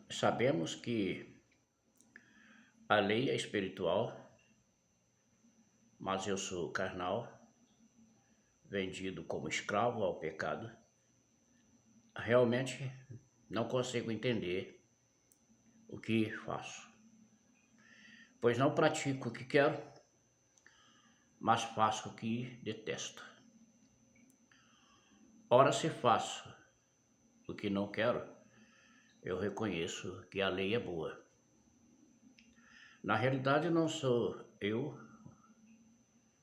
Sabemos que a lei é espiritual, mas eu sou carnal, vendido como escravo ao pecado. Realmente não consigo entender o que faço, pois não pratico o que quero, mas faço o que detesto. Ora, se faço o que não quero, eu reconheço que a lei é boa. Na realidade, não sou eu,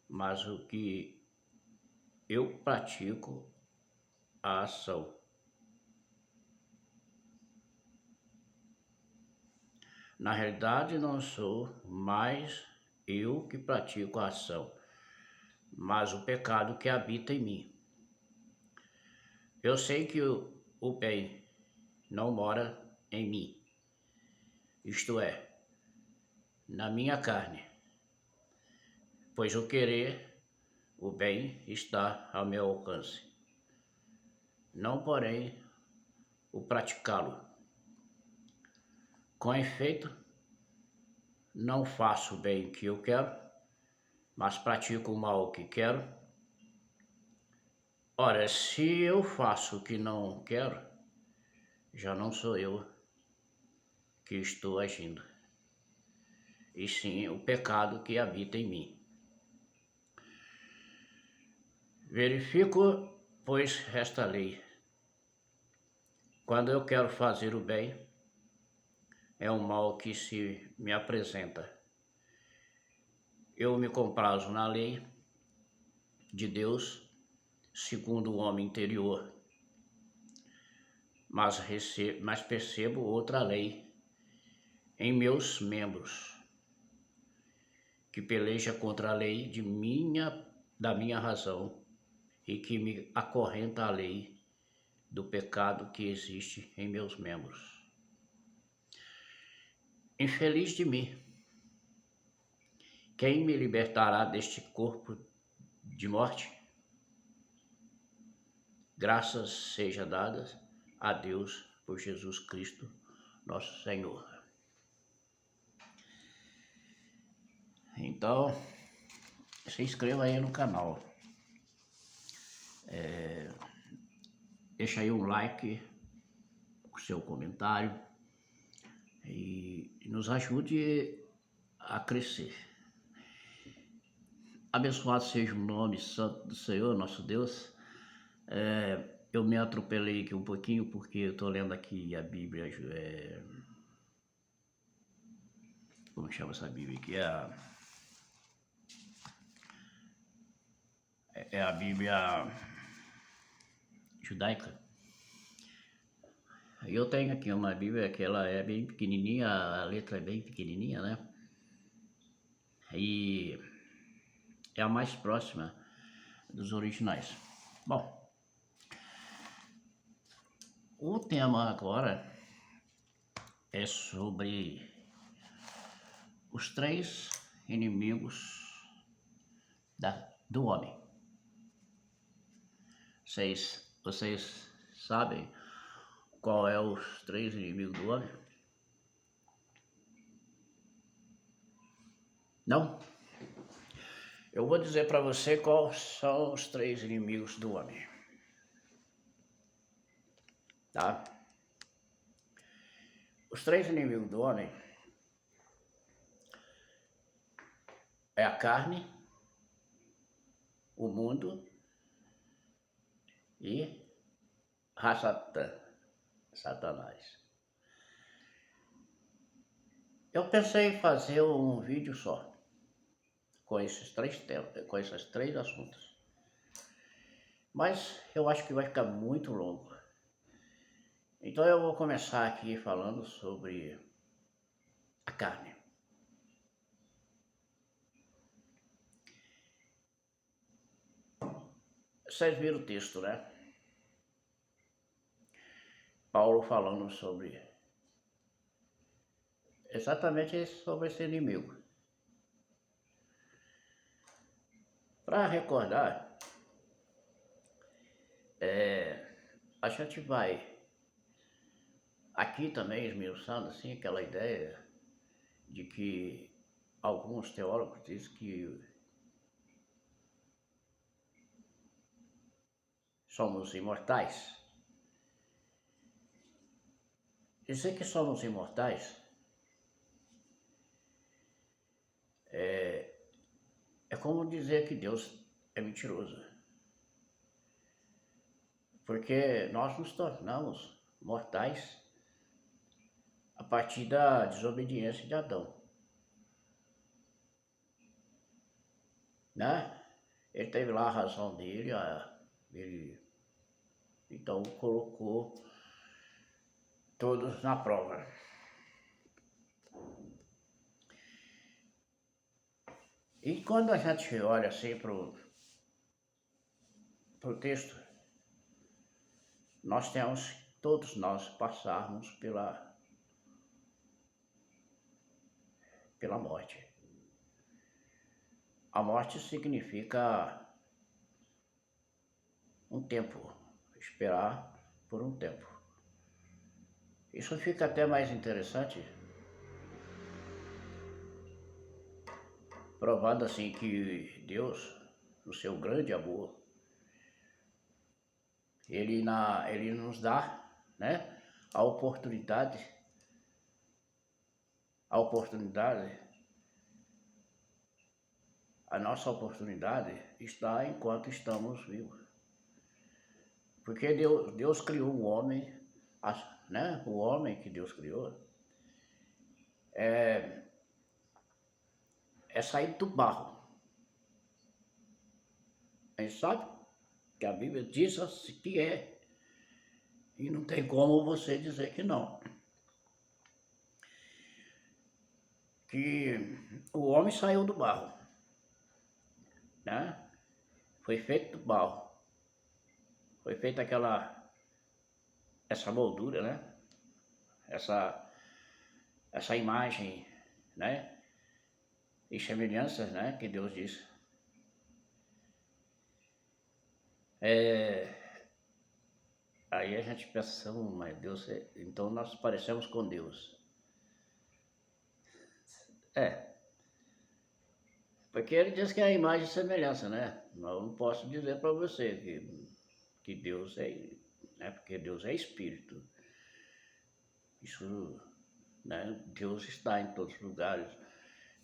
mas o que eu pratico a ação. Na realidade, não sou mais eu que pratico a ação, mas o pecado que habita em mim. Eu sei que o bem não mora em mim, isto é, na minha carne, pois o querer o bem está ao meu alcance, não porém o praticá-lo. Com efeito, não faço o bem que eu quero, mas pratico o mal que quero. Ora, se eu faço o que não quero, já não sou eu que estou agindo, e sim o pecado que habita em mim. Verifico, pois, esta lei. Quando eu quero fazer o bem, é o mal que se me apresenta. Eu me comprazo na lei de Deus, segundo o homem interior, mas percebo outra lei em meus membros, que peleja contra a lei da minha razão e que me acorrenta à lei do pecado que existe em meus membros. Infeliz de mim, quem me libertará deste corpo de morte? Graças sejam dadas a Deus por Jesus Cristo, nosso Senhor. Então, se inscreva aí no canal. Deixa aí um like, o seu comentário e nos ajude a crescer. Abençoado seja o nome santo do Senhor, nosso Deus. Eu me atropelei aqui um pouquinho porque eu estou lendo aqui a Bíblia, como chama essa Bíblia aqui? É a Bíblia judaica. Eu tenho aqui uma Bíblia que ela é bem pequenininha, a letra é bem pequenininha, né? E é a mais próxima dos originais. Bom, o tema agora é sobre os 3 inimigos do homem. Vocês sabem qual é os 3 inimigos do homem? Não? Eu vou dizer para você quais são os 3 inimigos do homem. Tá? Os 3 inimigos do homem é a carne, o mundo e Satanás. Eu pensei em fazer um vídeo só com esses 3 temas, com esses 3 assuntos, mas eu acho que vai ficar muito longo. Então eu vou começar aqui falando sobre a carne. Vocês viram o texto, né? Paulo falando sobre exatamente sobre esse inimigo. Para recordar, a gente vai Aqui também esmiuçando assim aquela ideia de que alguns teólogos dizem que somos imortais. Dizer que somos imortais é como dizer que Deus é mentiroso. Porque nós nos tornamos mortais a partir da desobediência de Adão, né? Ele teve lá a razão dele, ele então colocou todos na prova. E quando a gente olha assim pro texto, nós temos, todos nós, passarmos pela morte. A morte significa um tempo, esperar por um tempo. Isso fica até mais interessante, provando assim que Deus, no seu grande amor, ele nos dá, né, a oportunidade, a nossa oportunidade está enquanto estamos vivos. Porque Deus criou o homem, né, o homem que Deus criou, é sair do barro. A gente sabe que a Bíblia diz assim que é, e não tem como você dizer que não. Que o homem saiu do barro, né? Foi feito do barro. Foi feita essa moldura, né? Essa imagem, né? E semelhanças, né? Que Deus disse. Aí a gente pensa, mas Deus, então nós parecemos com Deus. Porque ele diz que é a imagem e semelhança, né? Eu não posso dizer para você que Deus é, né? Porque Deus é espírito. Isso, né? Deus está em todos os lugares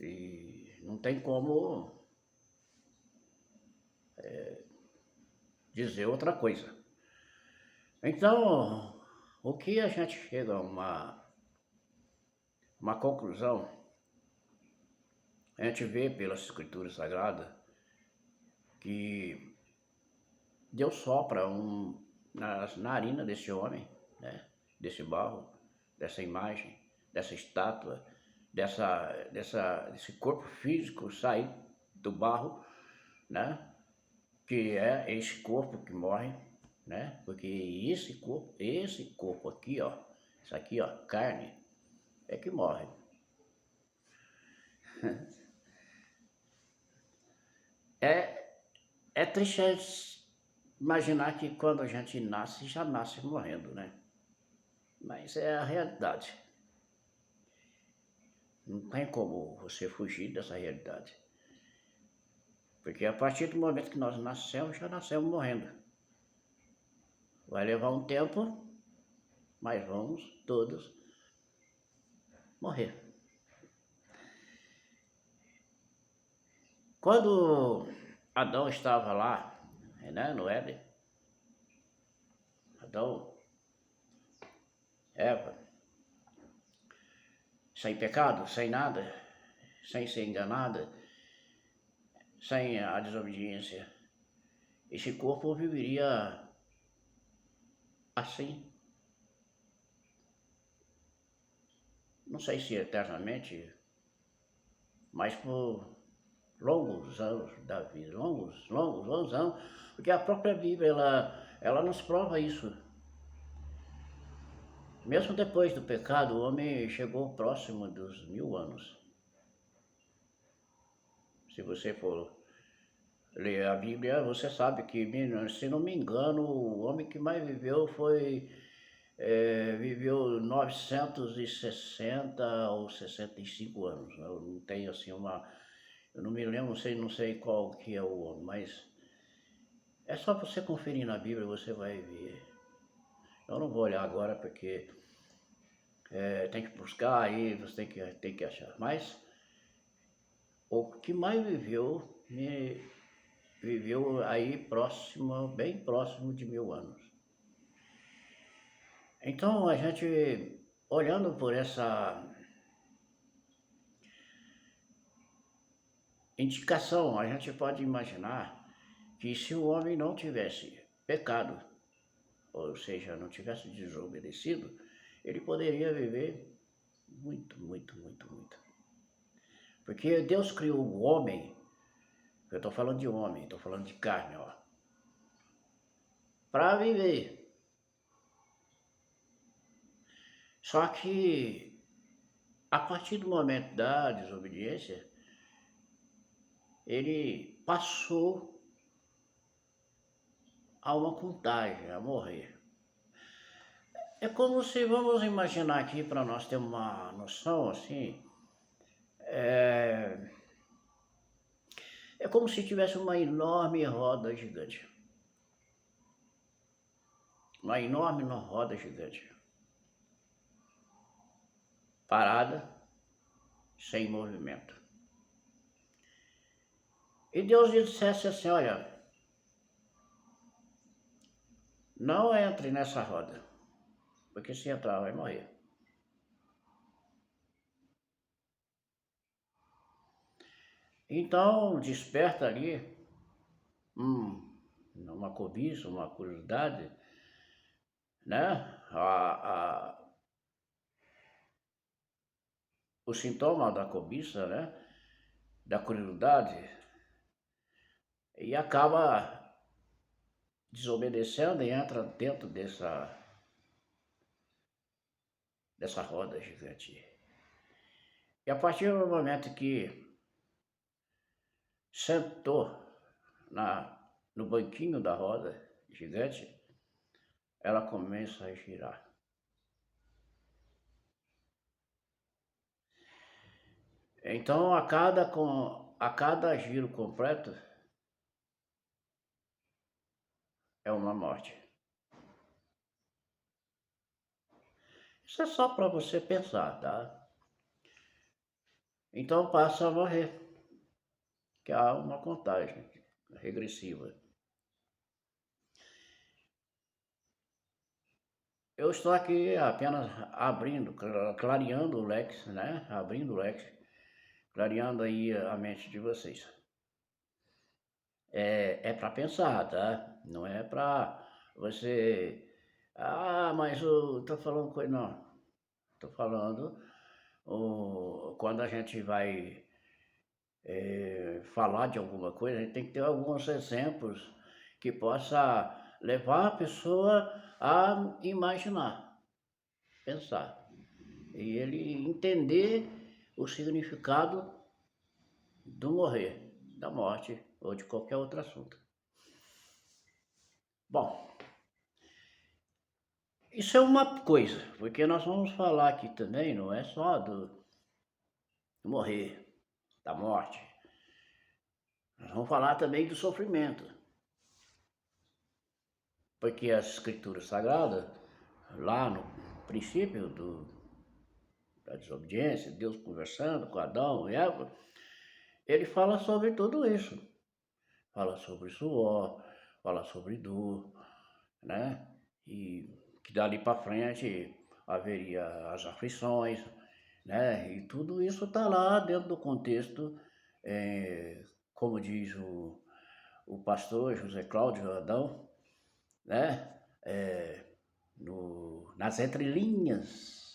e não tem como dizer outra coisa. Então, o que a gente chega a uma conclusão, a gente vê pelas escrituras sagradas que Deus sopra na narina desse homem, né? Desse barro, dessa imagem, dessa estátua, desse corpo físico sair do barro, né? Que é esse corpo que morre, né? Porque esse corpo aqui, ó, isso aqui, ó, carne, é que morre. É triste imaginar que quando a gente nasce, já nasce morrendo, né? Mas é a realidade. Não tem como você fugir dessa realidade. Porque a partir do momento que nós nascemos, já nascemos morrendo. Vai levar um tempo, mas vamos todos morrer. Quando Adão estava lá, né, no Éden, Adão, Eva, sem pecado, sem nada, sem ser enganada, sem a desobediência, esse corpo viveria assim. Não sei se eternamente, mas por longos anos da vida, longos anos, porque a própria Bíblia, ela nos prova isso. Mesmo depois do pecado, o homem chegou próximo dos 1000 anos. Se você for ler a Bíblia, você sabe que, se não me engano, o homem que mais viveu foi viveu 960 ou 65 anos. Eu não tenho assim eu não me lembro, não sei qual que é o ano, mas é só você conferir na Bíblia, você vai ver. Eu não vou olhar agora porque tem que buscar aí, você tem que achar. Mas o que mais viveu aí próximo, bem próximo de 1000 anos. Então a gente, olhando por essa indicação, a gente pode imaginar que se o homem não tivesse pecado, ou seja, não tivesse desobedecido, ele poderia viver muito, muito, muito, muito. Porque Deus criou o homem, eu estou falando de homem, estou falando de carne, ó, para viver. Só que a partir do momento da desobediência, ele passou a uma contagem, a morrer. É como se, vamos imaginar aqui, para nós ter uma noção assim, é, é como se tivesse uma enorme roda gigante. Uma enorme roda gigante. Parada, sem movimento. E Deus dissesse assim, olha, não entre nessa roda, porque se entrar vai morrer. Então desperta ali uma cobiça, uma curiosidade, né? O sintoma da cobiça, né? Da curiosidade, e acaba desobedecendo e entra dentro dessa roda gigante. E a partir do momento que sentou no banquinho da roda gigante, ela começa a girar. Então, a cada giro completo é uma morte. Isso é só para você pensar, tá? Então passa a morrer, que há uma contagem regressiva. Eu estou aqui apenas abrindo, clareando o leque, né? Abrindo o leque, clareando aí a mente de vocês. É para pensar, tá? Não é para você... Ah, mas eu tô falando coisa... Não, tô falando quando a gente vai falar de alguma coisa, a gente tem que ter alguns exemplos que possa levar a pessoa a imaginar, pensar. E ele entender o significado do morrer, da morte ou de qualquer outro assunto. Bom, isso é uma coisa, porque nós vamos falar aqui também, não é só do morrer, da morte. Nós vamos falar também do sofrimento. Porque as escrituras sagradas, lá no princípio da desobediência, Deus conversando com Adão e Eva, ele fala sobre tudo isso. Fala sobre suor, fala sobre dor, né? E que dali para frente haveria as aflições, né? E tudo isso está lá dentro do contexto, como diz o pastor José Cláudio Adão, né? Nas entrelinhas.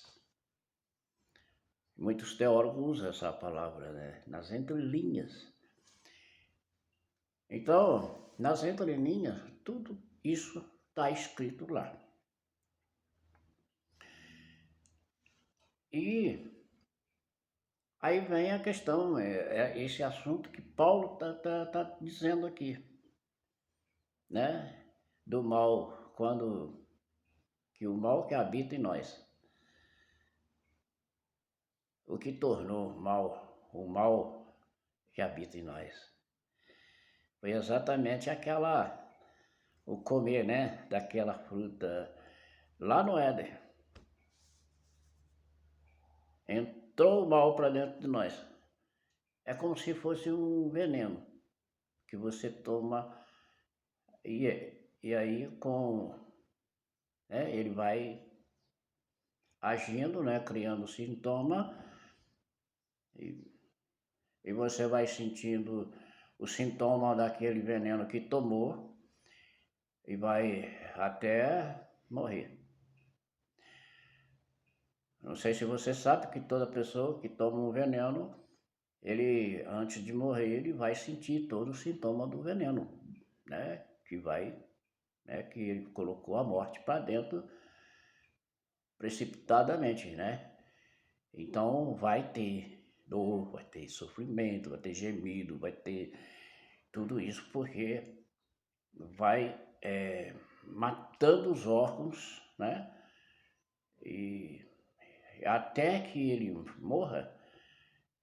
Muitos teólogos usam essa palavra, né? Nas entrelinhas. Então, nas entrelinhas, tudo isso está escrito lá. E aí vem a questão, esse assunto que Paulo tá dizendo aqui, né? Do mal, quando que o mal que habita em nós, o que tornou o mal que habita em nós, foi exatamente o comer, né, daquela fruta lá no Éden. Entrou o mal para dentro de nós. É como se fosse um veneno que você toma e aí ele vai agindo, né, criando sintoma e, e você vai sentindo o sintoma daquele veneno que tomou e vai até morrer. Não sei se você sabe que toda pessoa que toma um veneno, ele, antes de morrer, ele vai sentir todo o sintoma do veneno, né? Que ele colocou a morte para dentro precipitadamente, né? Então vai ter dor, vai ter sofrimento, vai ter gemido, vai ter tudo isso porque vai matando os órgãos, né? E até que ele morra,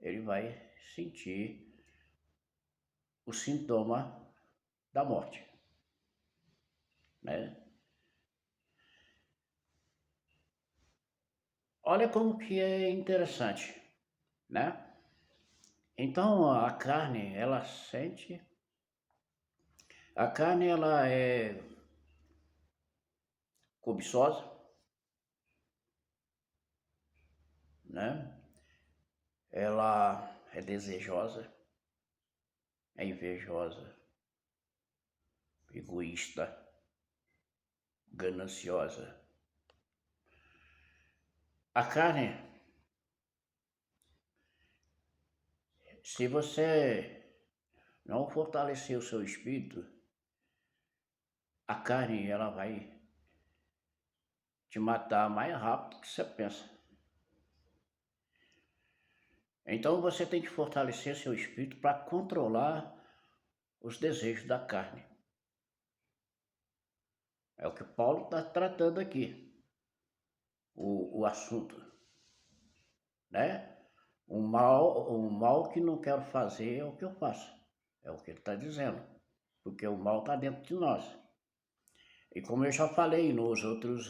ele vai sentir o sintoma da morte, né? Olha como que é interessante, né? Então a carne, ela sente, a carne ela é cobiçosa, né? Ela é desejosa, é invejosa, egoísta, gananciosa. A carne, se você não fortalecer o seu espírito, a carne ela vai te matar mais rápido que você pensa. Então você tem que fortalecer seu espírito para controlar os desejos da carne. É o que Paulo está tratando aqui, o assunto, né? O mal que não quero fazer é o que eu faço, é o que ele está dizendo, porque o mal está dentro de nós. E como eu já falei nos outros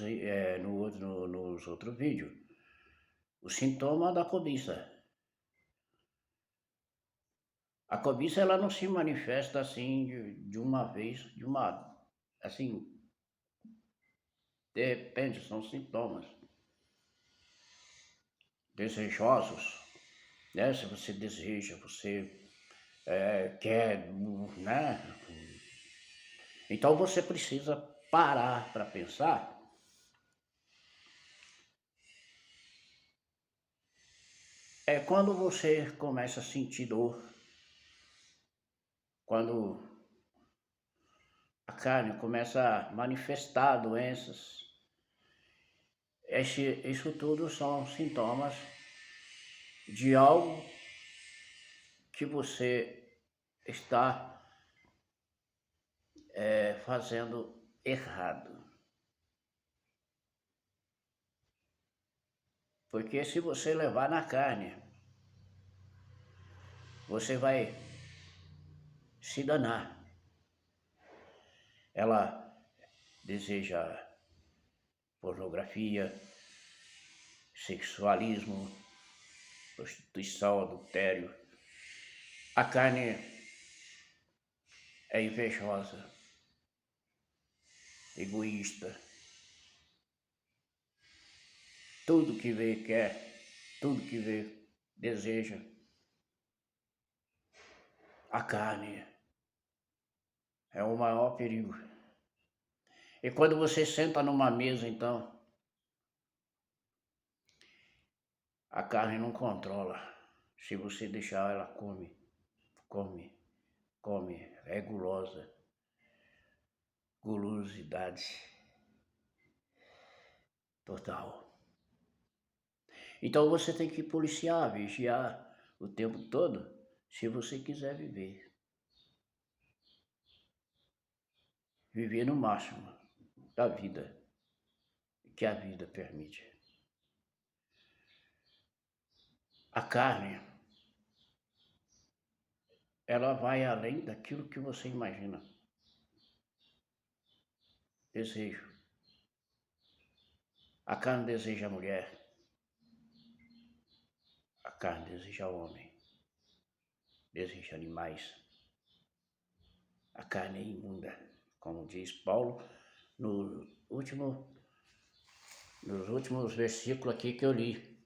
vídeos, o sintoma da cobiça. A cobiça ela não se manifesta assim de uma vez, assim, depende, são sintomas desejosos, né? Se você deseja, você quer, né? Então você precisa parar para pensar quando você começa a sentir dor, quando a carne começa a manifestar doenças, isso tudo são sintomas de algo que você está fazendo errado. Porque se você levar na carne, você vai se danar. Ela deseja pornografia, sexualismo, prostituição, adultério. A carne é invejosa, egoísta. Tudo que vê quer, tudo que vê deseja. A carne é o maior perigo. E quando você senta numa mesa, então, a carne não controla. Se você deixar, ela come, come, come. É gulosa. Gulosidade total. Então você tem que policiar, vigiar o tempo todo, se você quiser viver. Viver no máximo da vida que a vida permite. A carne, ela vai além daquilo que você imagina. Desejo. A carne deseja a mulher. A carne deseja o homem. Deseja animais. A carne é imunda, como diz Paulo nos últimos versículos aqui que eu li.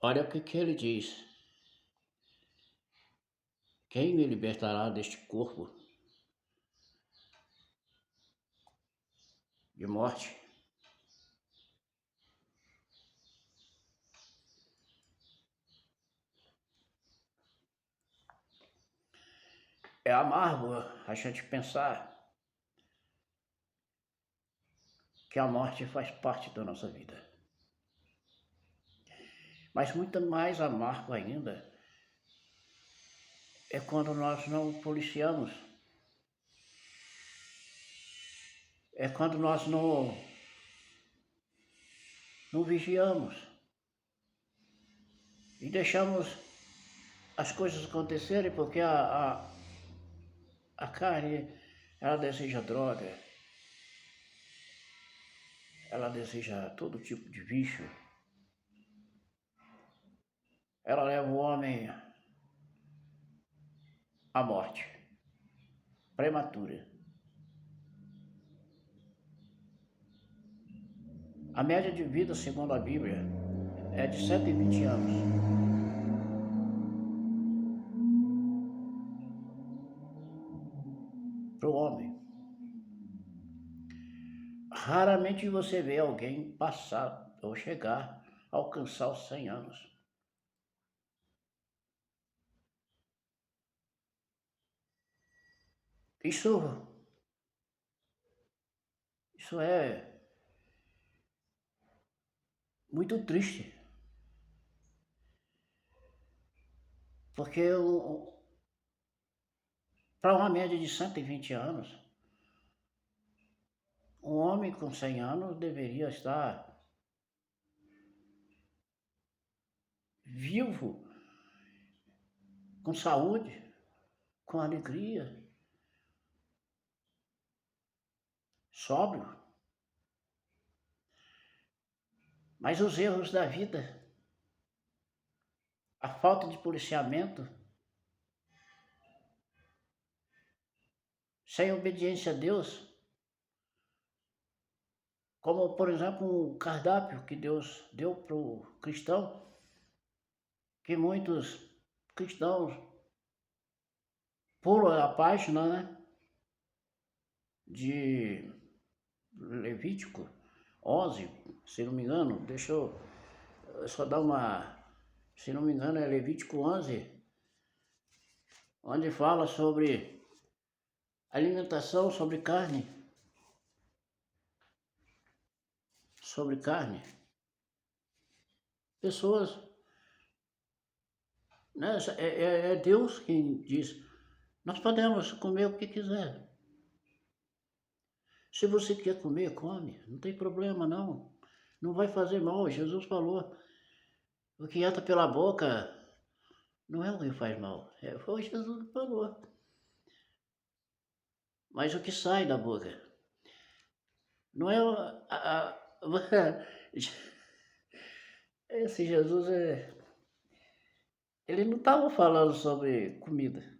Olha o que ele diz. Quem me libertará deste corpo de morte? É amargo a gente pensar que a morte faz parte da nossa vida. Mas muito mais amargo ainda é quando nós não policiamos. É quando nós não vigiamos e deixamos as coisas acontecerem, porque a carne, ela deseja droga, ela deseja todo tipo de vício, ela leva o homem à morte prematura. A média de vida, segundo a Bíblia, é de 120 anos. Para o homem. Raramente você vê alguém passar ou chegar a alcançar os 100 anos. Isso é muito triste. Porque para uma média de 120 anos, um homem com 100 anos deveria estar vivo, com saúde, com alegria, sóbrio. Mas os erros da vida, a falta de policiamento, sem obediência a Deus, como por exemplo um cardápio que Deus deu para o cristão, que muitos cristãos pulam a página, né, de Levítico 11, se não me engano, deixa eu só dar uma, se não me engano é Levítico 11, onde fala sobre alimentação, sobre carne. Pessoas, né, é Deus quem diz, nós podemos comer o que quiser. Se você quer comer, come, não tem problema não. Não vai fazer mal, Jesus falou. O que entra pela boca não é o que faz mal, foi Jesus que falou. Mas o que sai da boca não é esse Jesus ele não estava falando sobre comida.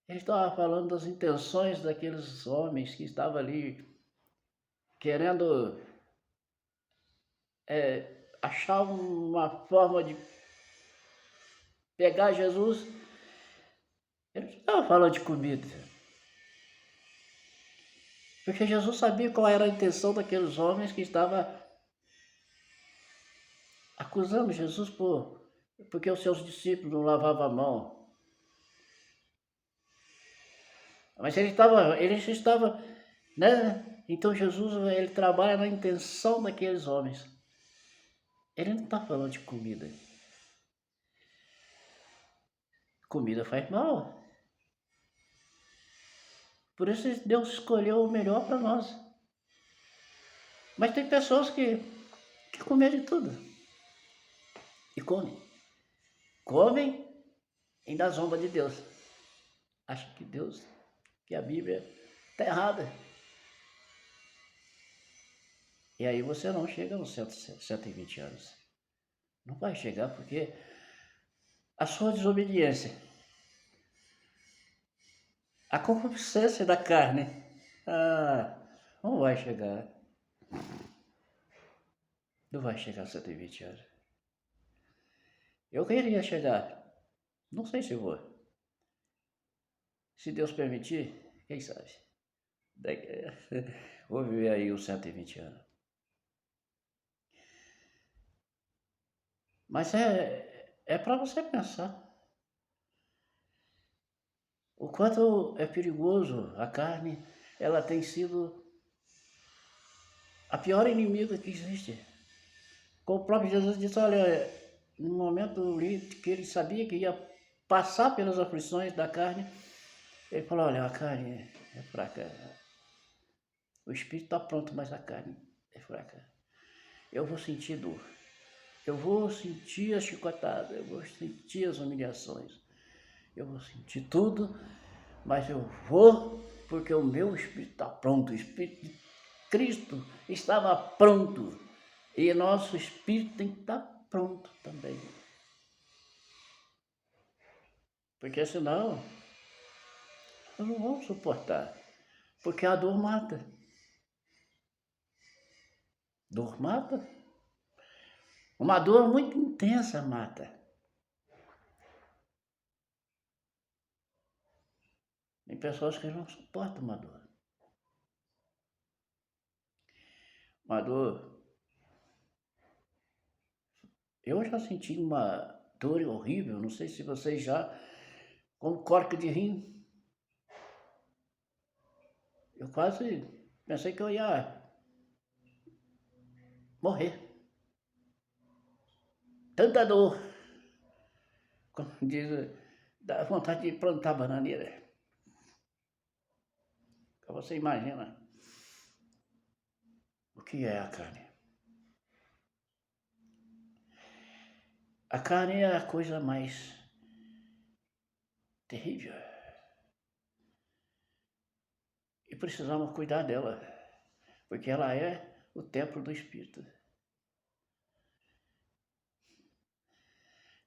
Ele estava falando das intenções daqueles homens que estavam ali querendo achar uma forma de pegar Jesus. Ele não estava falando de comida. Porque Jesus sabia qual era a intenção daqueles homens que estavam acusando Jesus porque os seus discípulos não lavavam a mão. Mas ele estava, né? Então Jesus, ele trabalha na intenção daqueles homens. Ele não está falando de comida. Comida faz mal. Por isso Deus escolheu o melhor para nós. Mas tem pessoas que comem de tudo. E comem. Comem e ainda zomba de Deus. Acha que Deus, que a Bíblia está errada. E aí você não chega aos 120 anos. Não vai chegar porque a sua desobediência, a concupiscência da carne, não vai chegar. Não vai chegar a 120 anos. Eu queria chegar. Não sei se vou. Se Deus permitir, quem sabe? Vou viver aí os 120 anos. Mas é para você pensar. O quanto é perigoso a carne, ela tem sido a pior inimiga que existe. Como o próprio Jesus disse, olha, no momento que ele sabia que ia passar pelas aflições da carne, ele falou, olha, a carne é fraca. O espírito está pronto, mas a carne é fraca. Eu vou sentir dor. Eu vou sentir a chicotada, eu vou sentir as humilhações. Eu vou sentir tudo, mas eu vou porque o meu espírito está pronto. O Espírito de Cristo estava pronto. E nosso espírito tem que estar pronto também. Porque senão, nós não vamos suportar. Porque a dor mata. Dor mata. Uma dor muito intensa mata. Tem pessoas que não suportam uma dor. Uma dor. Eu já senti uma dor horrível, não sei se vocês já, como cólica de rim. Eu quase pensei que eu ia morrer. Tanta dor. Como diz, dá vontade de plantar bananeira. Então você imagina o que é a carne. A carne é a coisa mais terrível. E precisamos cuidar dela, porque ela é o templo do Espírito.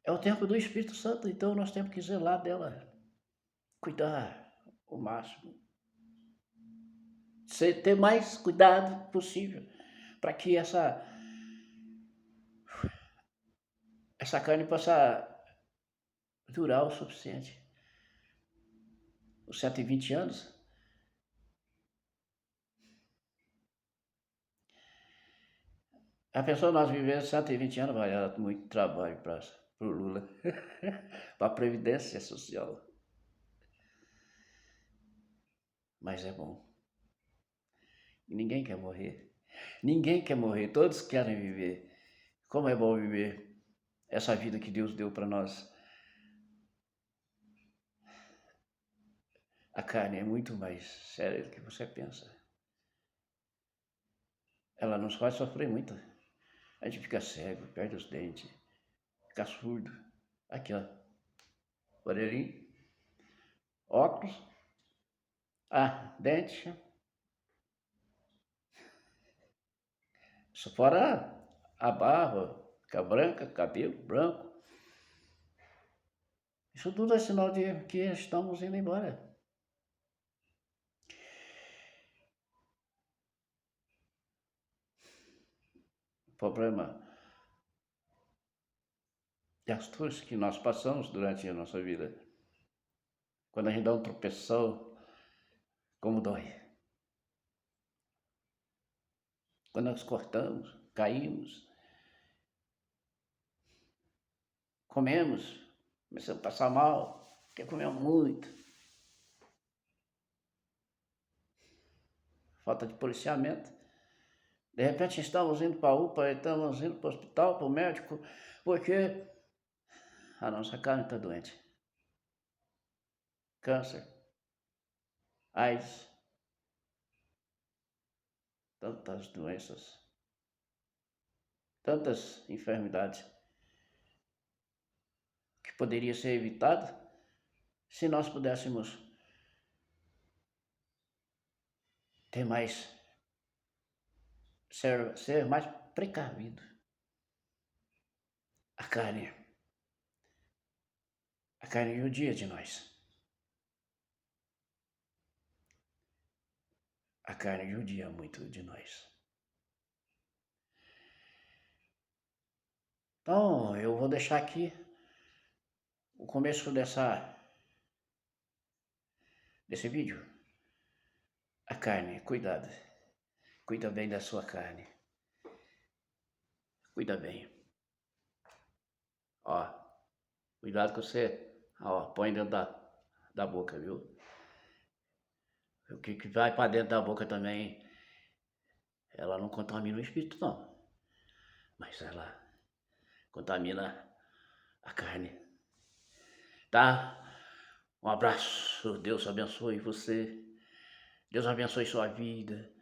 É o templo do Espírito Santo, então nós temos que zelar dela, cuidar o máximo. Ter mais cuidado possível, para que essa carne possa durar o suficiente. Os 120 anos. A pessoa nós vivemos 120 anos, vai dar muito trabalho para o Lula, para a Previdência Social. Mas é bom. Ninguém quer morrer. Ninguém quer morrer, todos querem viver. Como é bom viver essa vida que Deus deu para nós. A carne é muito mais séria do que você pensa. Ela nos faz sofrer muito. A gente fica cego, perde os dentes, fica surdo. Aqui, ó. Orelhinho, óculos, dente. Isso fora a barba, fica branca, cabelo branco. Isso tudo é sinal de que estamos indo embora. O problema é as dores que nós passamos durante a nossa vida. Quando a gente dá um tropeção, como dói. Quando nós cortamos, caímos, comemos, começamos a passar mal, porque comemos muito. Falta de policiamento. De repente estamos indo para a UPA, estamos indo para o hospital, para o médico, porque a nossa carne está doente. Câncer, AIDS, tantas doenças. tantas enfermidades que poderia ser evitada se nós pudéssemos ter mais, ser mais precavido. A carne judia de nós. A carne judia muito de nós. Então, eu vou deixar aqui o começo desse vídeo. A carne, cuidado. Cuida bem da sua carne. Cuida bem. Ó, cuidado que você, ó, põe dentro da boca, viu? O que vai para dentro da boca também, ela não contamina o espírito, não. Mas ela contamina a carne. Tá? Um abraço. Deus abençoe você. Deus abençoe sua vida.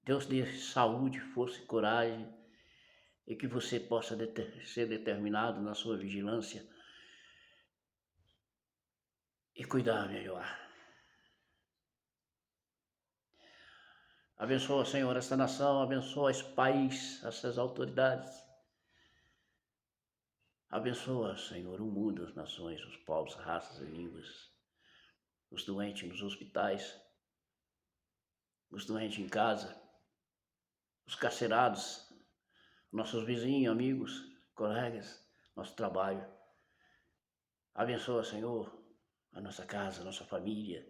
Deus dê saúde, força e coragem. E que você possa ser determinado na sua vigilância e cuidar melhor. Abençoa, Senhor, esta nação, abençoa esse país, essas autoridades. Abençoa, Senhor, o mundo, as nações, os povos, raças e línguas, os doentes nos hospitais, os doentes em casa, os carcerados, nossos vizinhos, amigos, colegas, nosso trabalho. Abençoa, Senhor, a nossa casa, a nossa família,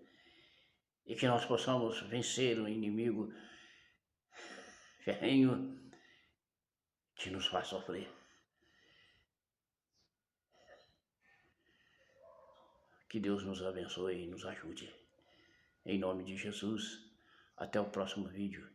e que nós possamos vencer o inimigo ferrenho que nos faz sofrer. Que Deus nos abençoe e nos ajude. Em nome de Jesus, até o próximo vídeo.